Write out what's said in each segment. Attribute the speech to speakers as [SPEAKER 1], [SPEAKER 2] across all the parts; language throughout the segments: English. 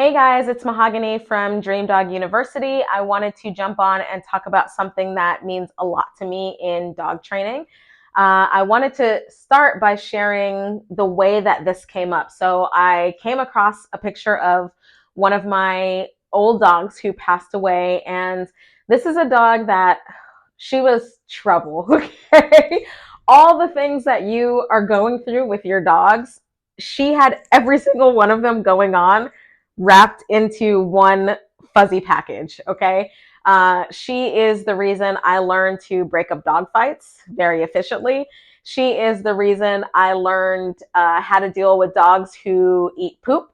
[SPEAKER 1] Hey guys, it's Mahogany from Dream Dog University. I wanted to jump on and talk about something that means a lot to me in dog training. I wanted to start by sharing the way that this came up. So I came across a picture of one of my old dogs who passed away, and this is a dog that she was trouble. Okay. All the things that you are going through with your dogs, she had every single one of them going on wrapped into one fuzzy package. Okay. She is the reason I learned to break up dog fights very efficiently. She is the reason I learned how to deal with dogs who eat poop.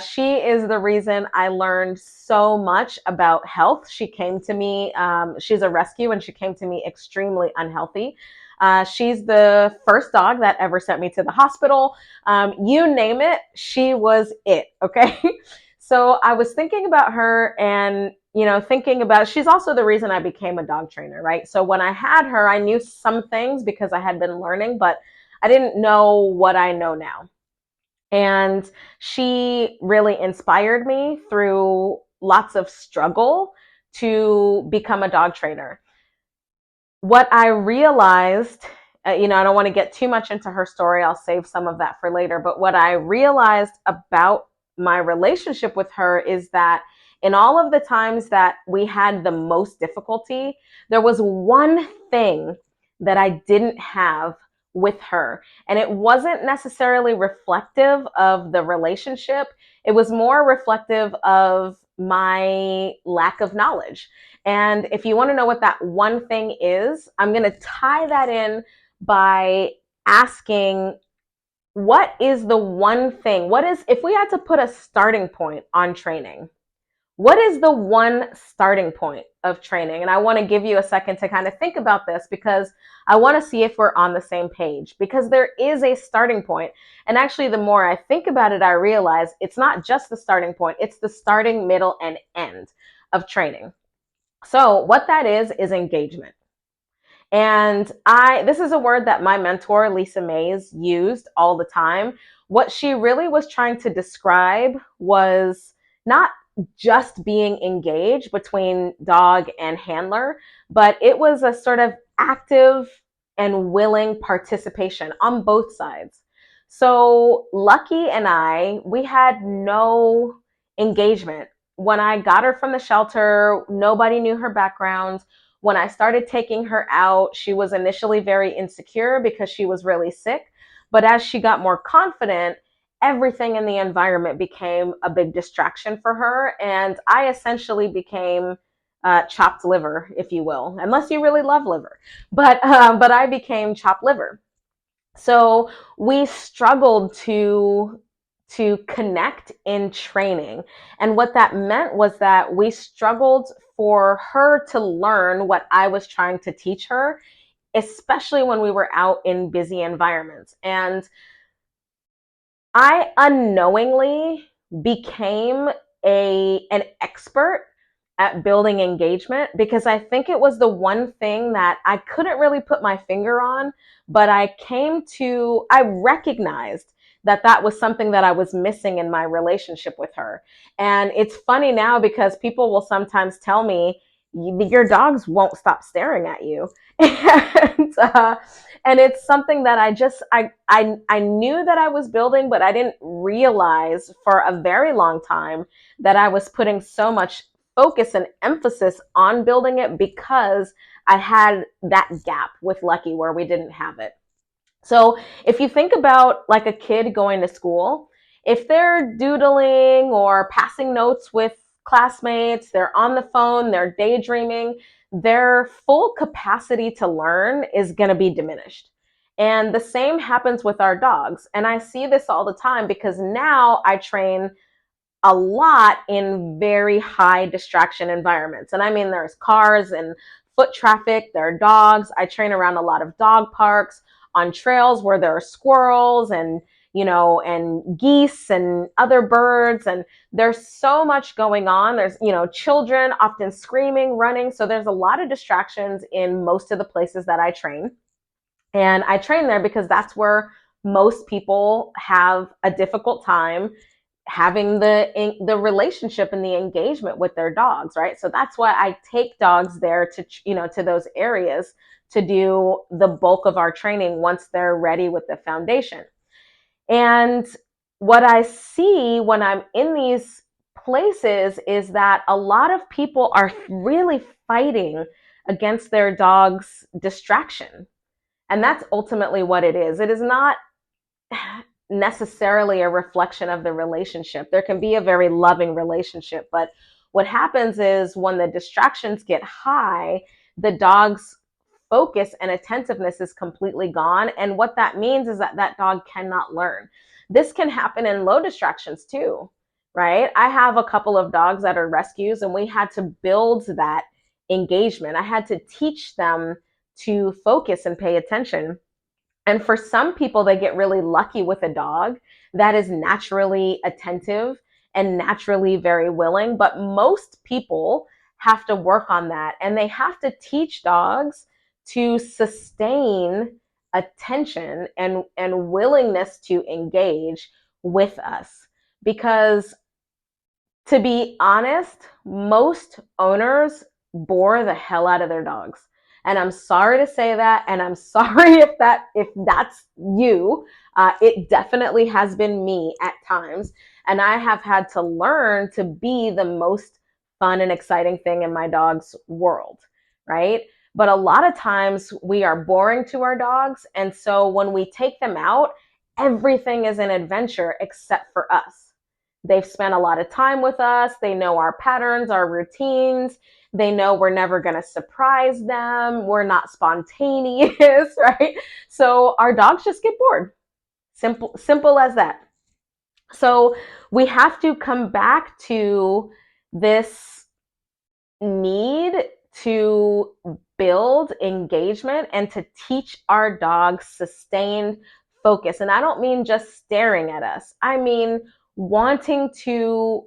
[SPEAKER 1] She is the reason I learned so much about health. She came to me, she's a rescue, and she came to me extremely unhealthy. She's the first dog that ever sent me to the hospital. You name it, she was it. Okay. So I was thinking about her and, thinking about, she's also the reason I became a dog trainer, right? So when I had her, I knew some things because I had been learning, but I didn't know what I know now. And she really inspired me through lots of struggle to become a dog trainer. What I realized, I don't want to get too much into her story. I'll save some of that for later. But what I realized about my relationship with her is that in all of the times that we had the most difficulty, there was one thing that I didn't have with her. And it wasn't necessarily reflective of the relationship, it was more reflective of my lack of knowledge. And if you want to know what that one thing is, I'm going to tie that in by asking, what is the one thing? What is, if we had to put a starting point on training, what is the one starting point of training? And I want to give you a second to kind of think about this because I want to see if we're on the same page, because there is a starting point. And actually, the more I think about it, I realize it's not just the starting point, it's the starting, middle, and end of training. So what that is engagement. And this is a word that my mentor, Lisa Mays, used all the time. What she really was trying to describe was not just being engaged between dog and handler, but it was a sort of active and willing participation on both sides. So Lucky and we had no engagement. When I got her from the shelter, nobody knew her background. When I started taking her out, she was initially very insecure because she was really sick. But as she got more confident, everything in the environment became a big distraction for her. And I essentially became chopped liver, if you will, unless you really love liver. But I became chopped liver. So we struggled to connect in training. And what that meant was that we struggled for her to learn what I was trying to teach her, especially when we were out in busy environments. And I unknowingly became an expert at building engagement because I think it was the one thing that I couldn't really put my finger on, but I recognized that that was something that I was missing in my relationship with her. And it's funny now because people will sometimes tell me, your dogs won't stop staring at you. And and it's something that I knew that I was building, but I didn't realize for a very long time that I was putting so much focus and emphasis on building it because I had that gap with Lucky where we didn't have it. So if you think about like a kid going to school, if they're doodling or passing notes with classmates, they're on the phone, they're daydreaming, their full capacity to learn is going to be diminished. And the same happens with our dogs. And I see this all the time because now I train a lot in very high distraction environments. And I mean, there's cars and foot traffic, there are dogs. I train around a lot of dog parks, on trails where there are squirrels and, and geese and other birds. And there's so much going on. There's, children often screaming, running. So there's a lot of distractions in most of the places that I train. And I train there because that's where most people have a difficult time having the relationship and the engagement with their dogs, right? So that's why I take dogs there to, to those areas to do the bulk of our training once they're ready with the foundation. And what I see when I'm in these places is that a lot of people are really fighting against their dog's distraction. And that's ultimately what it is. It is not necessarily a reflection of the relationship. There can be a very loving relationship, but what happens is when the distractions get high, the dog's focus and attentiveness is completely gone. And what that means is that that dog cannot learn. This can happen in low distractions too, right? I have a couple of dogs that are rescues, and we had to build that engagement. I had to teach them to focus and pay attention. And for some people, they get really lucky with a dog that is naturally attentive and naturally very willing. But most people have to work on that, and they have to teach dogs to sustain attention and willingness to engage with us. Because to be honest, most owners bore the hell out of their dogs. And I'm sorry to say that, and I'm sorry if that's you. It definitely has been me at times, and I have had to learn to be the most fun and exciting thing in my dog's world, right? But a lot of times we are boring to our dogs, and so when we take them out, everything is an adventure except for us. They've spent a lot of time with us. They know our patterns, our routines. They know we're never going to surprise them. We're not spontaneous, right? So our dogs just get bored. Simple as that. So we have to come back to this need to build engagement and to teach our dogs sustained focus. And I don't mean just staring at us. I mean wanting to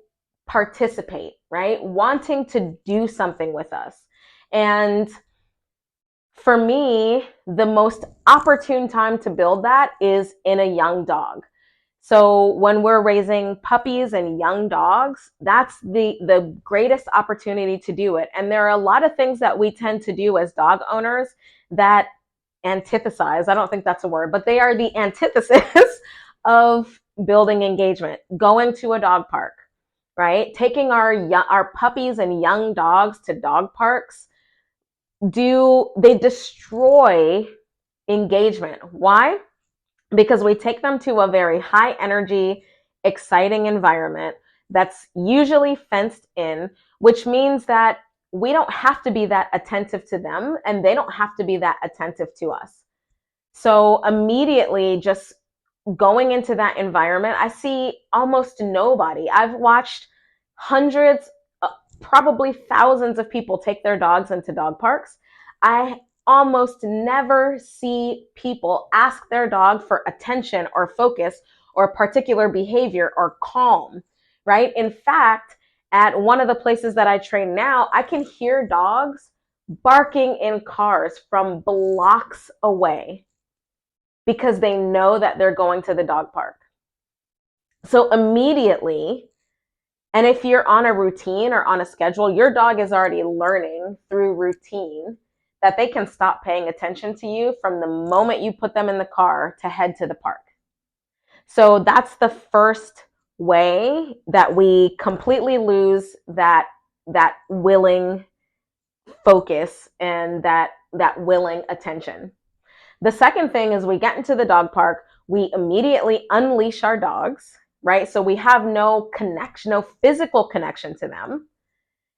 [SPEAKER 1] participate, right? Wanting to do something with us. And for me, the most opportune time to build that is in a young dog. So when we're raising puppies and young dogs, that's the greatest opportunity to do it. And there are a lot of things that we tend to do as dog owners that antithesize. I don't think that's a word, but they are the antithesis of building engagement. Going to a dog park, right? Taking our puppies and young dogs to dog parks, they destroy engagement. Why? Because we take them to a very high energy, exciting environment that's usually fenced in, which means that we don't have to be that attentive to them, and they don't have to be that attentive to us. So immediately just going into that environment, I see almost nobody. I've watched hundreds, probably thousands of people take their dogs into dog parks. I almost never see people ask their dog for attention or focus or particular behavior or calm, right? In fact, at one of the places that I train now, I can hear dogs barking in cars from blocks away because they know that they're going to the dog park. So immediately, and if you're on a routine or on a schedule, your dog is already learning through routine that they can stop paying attention to you from the moment you put them in the car to head to the park. So that's the first way that we completely lose that willing focus and that willing attention. The second thing is we get into the dog park, we immediately unleash our dogs, right? So we have no connection, no physical connection to them.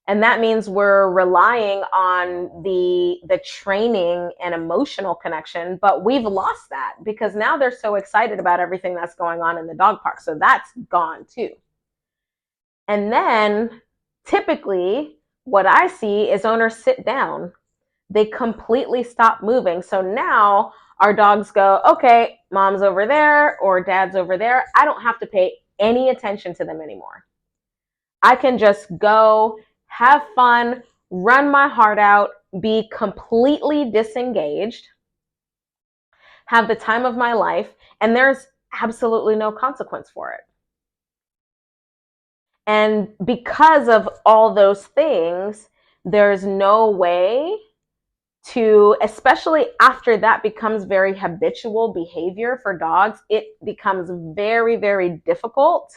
[SPEAKER 1] And that means we're relying on the training and emotional connection, but we've lost that because now they're so excited about everything that's going on in the dog park. So that's gone too. And then typically what I see is owners sit down. They completely stop moving. So now our dogs go, okay, mom's over there or dad's over there. I don't have to pay any attention to them anymore. I can just go, have fun, run my heart out, be completely disengaged, have the time of my life, and there's absolutely no consequence for it. And because of all those things, there's no way to, especially after that becomes very habitual behavior for dogs, it becomes very, very difficult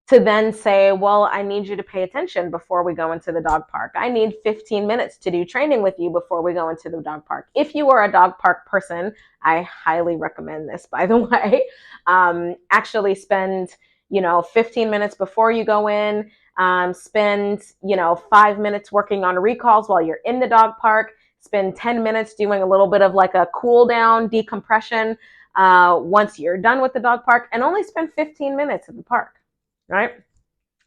[SPEAKER 1] to then say, well, I need you to pay attention before we go into the dog park. I need 15 minutes to do training with you before we go into the dog park. If you are a dog park person, I highly recommend this, by the way. Actually spend, 15 minutes before you go in, spend, 5 minutes working on recalls while you're in the dog park, spend 10 minutes doing a little bit of like a cool down decompression once you're done with the dog park, and only spend 15 minutes at the park. Right?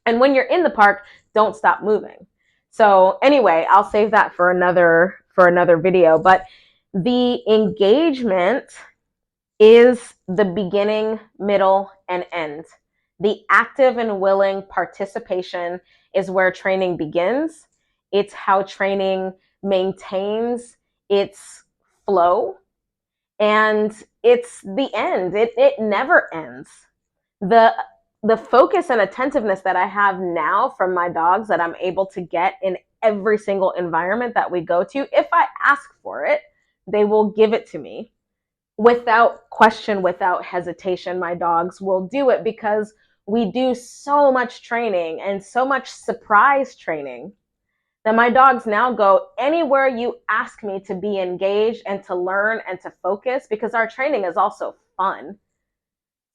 [SPEAKER 1] And when you're in the park, don't stop moving. So anyway, I'll save that for another video, but the engagement is the beginning, middle, and end. The active and willing participation is where training begins. It's how training maintains its flow, and it's the end. It never ends. The focus and attentiveness that I have now from my dogs that I'm able to get in every single environment that we go to, if I ask for it, they will give it to me without question, without hesitation. My dogs will do it because we do so much training and so much surprise training that my dogs now go anywhere you ask me to be engaged and to learn and to focus, because our training is also fun.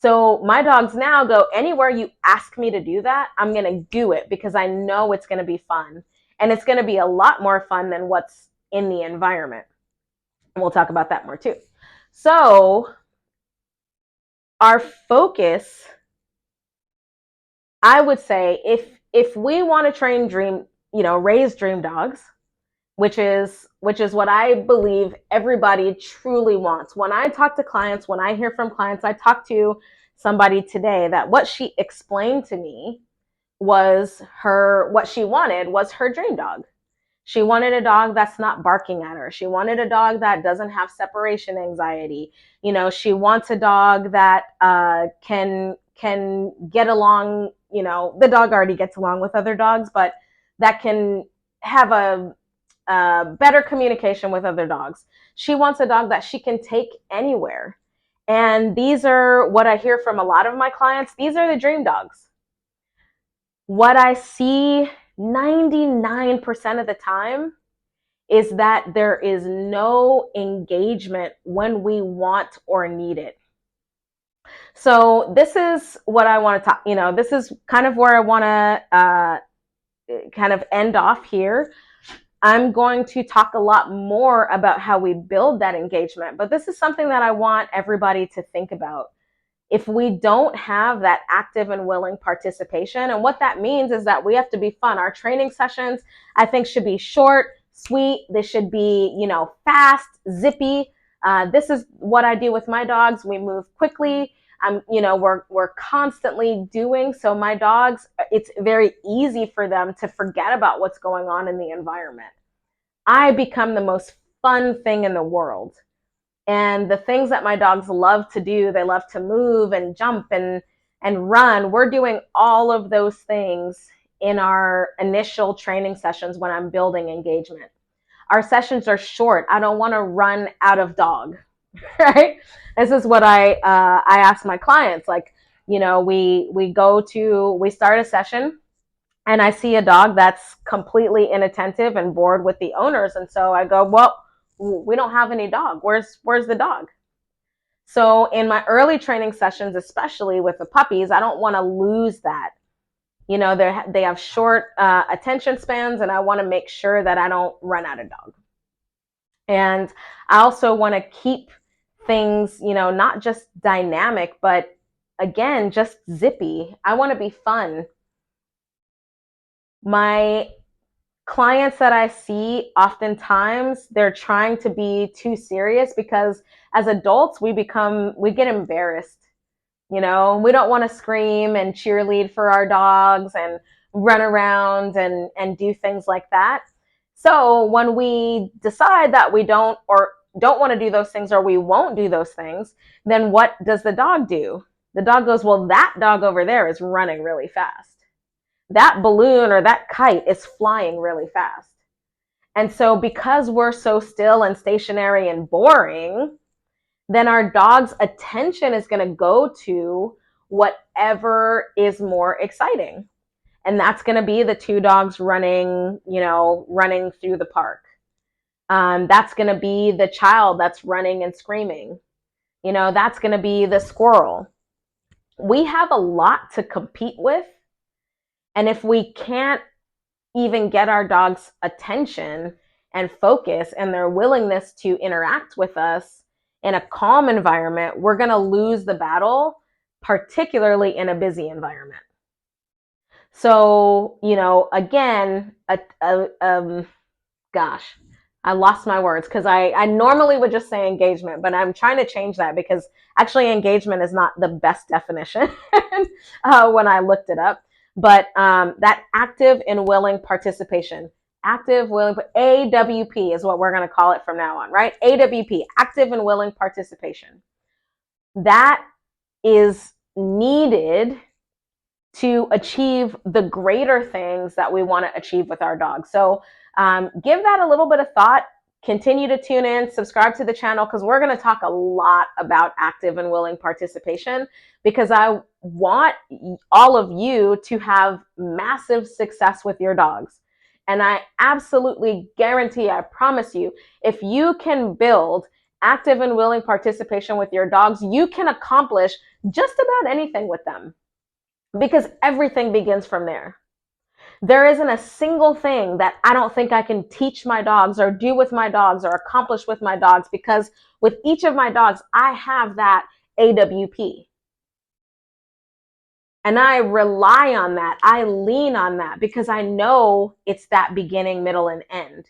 [SPEAKER 1] So my dogs now go anywhere you ask me to do that, I'm going to do it because I know it's going to be fun. And it's going to be a lot more fun than what's in the environment. And we'll talk about that more too. So our focus, I would say, if we want to train raise dream dogs, which is what I believe everybody truly wants. When I talk to clients, when I hear from clients, I talked to somebody today that what she explained to me was what she wanted was her dream dog. She wanted a dog that's not barking at her. She wanted a dog that doesn't have separation anxiety. She wants a dog that can get along. The dog already gets along with other dogs, but that can have a better communication with other dogs. She wants a dog that she can take anywhere. And these are what I hear from a lot of my clients. These are the dream dogs. What I see 99% of the time is that there is no engagement when we want or need it. So this is what I want to talk, this is kind of where I want to kind of end off here. I'm going to talk a lot more about how we build that engagement, but this is something that I want everybody to think about. If we don't have that active and willing participation, and what that means is that we have to be fun. Our training sessions, I think, should be short, sweet. They should be, fast, zippy. This is what I do with my dogs. We move quickly. We're constantly doing, so my dogs, it's very easy for them to forget about what's going on in the environment. I become the most fun thing in the world. And the things that my dogs love to do, they love to move and jump and run. We're doing all of those things in our initial training sessions when I'm building engagement. Our sessions are short. I don't want to run out of dog, right? This is what I ask my clients. Like, we start a session and I see a dog that's completely inattentive and bored with the owners. And so I go, well, we don't have any dog. Where's the dog? So in my early training sessions, especially with the puppies, I don't want to lose that. They have short attention spans, and I want to make sure that I don't run out of dog. And I also want to keep things, not just dynamic, but again, just zippy. I want to be fun. My clients that I see, oftentimes they're trying to be too serious because as adults, we get embarrassed. We don't want to scream and cheerlead for our dogs and run around and do things like that. So when we decide that we don't want to do those things, or we won't do those things, then what does the dog do? The dog goes, well, that dog over there is running really fast. that balloon or that kite is flying really fast. And so because we're so still and stationary and boring, then our dog's attention is going to go to whatever is more exciting. And that's going to be the two dogs running, running through the park. That's going to be the child that's running and screaming. That's going to be the squirrel. We have a lot to compete with. And if we can't even get our dog's attention and focus and their willingness to interact with us in a calm environment, we're going to lose the battle, particularly in a busy environment. So, again, gosh, I lost my words because I normally would just say engagement, but I'm trying to change that because actually engagement is not the best definition when I looked it up. But that active and willing participation, active, willing, AWP is what we're going to call it from now on, right? AWP, active and willing participation. That is needed to achieve the greater things that we want to achieve with our dog. So give that a little bit of thought. Continue to tune in, subscribe to the channel, because we're going to talk a lot about active and willing participation, because I want all of you to have massive success with your dogs. And I absolutely guarantee, I promise you, if you can build active and willing participation with your dogs, you can accomplish just about anything with them, because everything begins from there. There isn't a single thing that I don't think I can teach my dogs or do with my dogs or accomplish with my dogs, because with each of my dogs, I have that AWP. And I rely on that. I lean on that because I know it's that beginning, middle, and end.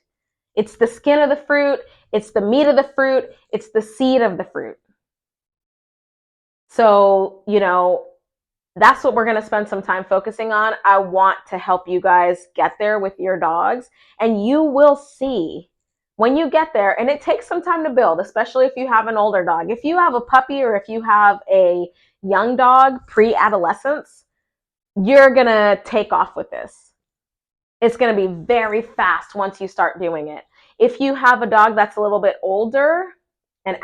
[SPEAKER 1] It's the skin of the fruit. It's the meat of the fruit. It's the seed of the fruit. So, that's what we're going to spend some time focusing on. I want to help you guys get there with your dogs, and you will see when you get there. And it takes some time to build, especially if you have an older dog. If you have a puppy or if you have a young dog, pre-adolescence, you're going to take off with this. It's going to be very fast once you start doing it. If you have a dog that's a little bit older and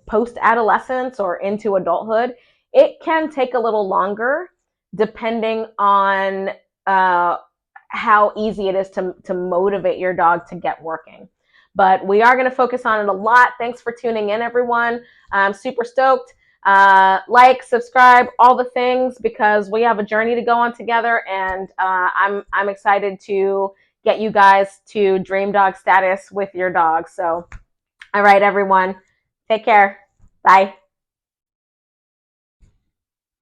[SPEAKER 1] post-adolescence or into adulthood, it can take a little longer depending on how easy it is to motivate your dog to get working. But we are going to focus on it a lot. Thanks for tuning in, everyone. I'm super stoked. Like, subscribe, all the things, because we have a journey to go on together, and I'm excited to get you guys to dream dog status with your dog. So, all right, everyone, take care. Bye.